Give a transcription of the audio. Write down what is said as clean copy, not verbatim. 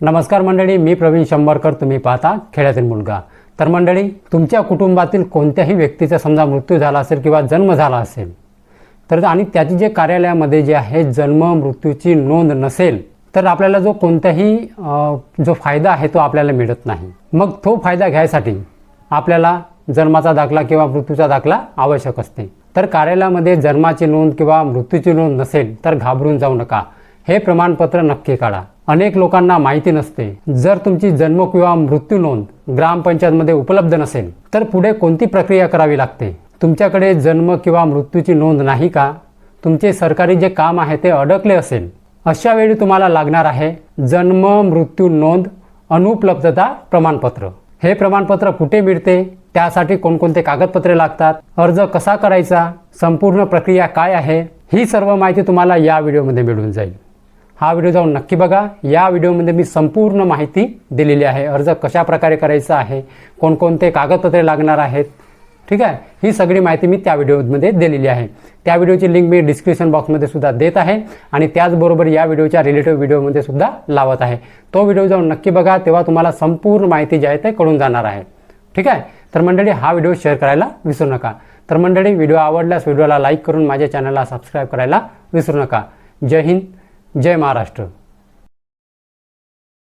नमस्कार मंडळी, मी प्रवीण शंभरकर. तुम्ही पाहता खेड्यातील मुलगा. तर मंडळी, तुमच्या कुटुंबातील कोणत्याही व्यक्तीचा समजा मृत्यू झाला असेल किंवा जन्म झाला असेल तर आणि त्याची जे कार्यालयामध्ये जे आहे जन्म मृत्यूची नोंद नसेल तर आपल्याला जो कोणताही जो फायदा आहे तो आपल्याला मिळत नाही. मग तो फायदा घ्यायसाठी आपल्याला जन्माचा दाखला किंवा मृत्यूचा दाखला आवश्यक असते. तर कार्यालयामध्ये जन्माची नोंद किंवा मृत्यूची नोंद नसेल तर घाबरून जाऊ नका. हे प्रमाणपत्र नक्की काढा. अनेक लोकांना माहिती नसते, जर तुमची जन्म किंवा मृत्यू नोंद ग्रामपंचायतमध्ये उपलब्ध नसेल तर पुढे कोणती प्रक्रिया करावी लागते. तुमच्याकडे जन्म किंवा मृत्यूची नोंद नाही का, तुमचे सरकारी जे काम आहे ते अडकले असेल, अशा वेळी तुम्हाला लागणार आहे जन्म मृत्यू नोंद अनुपलब्धता प्रमाणपत्र. हे प्रमाणपत्र कुठे मिळते, त्यासाठी कोणकोणते कागदपत्रे लागतात, अर्ज कसा करायचा, संपूर्ण प्रक्रिया काय आहे, ही सर्व माहिती तुम्हाला या व्हिडिओमध्ये मिळून जाईल. हा व्हिडिओ जाऊन नक्की बघा. या व्हिडिओमध्ये मी संपूर्ण माहिती दिलेली आहे. अर्ज कशा प्रकारे करायचा आहे, कोणकोणते कागदपत्रे लागणार आहेत, ठीक आहे, ही सगळी माहिती मी त्या व्हिडिओमध्ये दिलेली आहे. त्या व्हिडिओची लिंक मी डिस्क्रिप्शन बॉक्समध्ये सुद्धा देत आहे आणि त्याचबरोबर या व्हिडिओच्या रिलेटिव्ह व्हिडिओमध्ये सुद्धा लावत आहे. तो व्हिडिओ जाऊन नक्की बघा, तेव्हा तुम्हाला संपूर्ण माहिती जी आहे ते कळून जाणार आहे. ठीक आहे. तर मंडळी, हा व्हिडिओ शेअर करायला विसरू नका. तर मंडळी, व्हिडिओ आवडल्यास व्हिडिओला लाईक करून माझ्या चॅनलला सबस्क्राईब करायला विसरू नका. जय हिंद, जय महाराष्ट्र.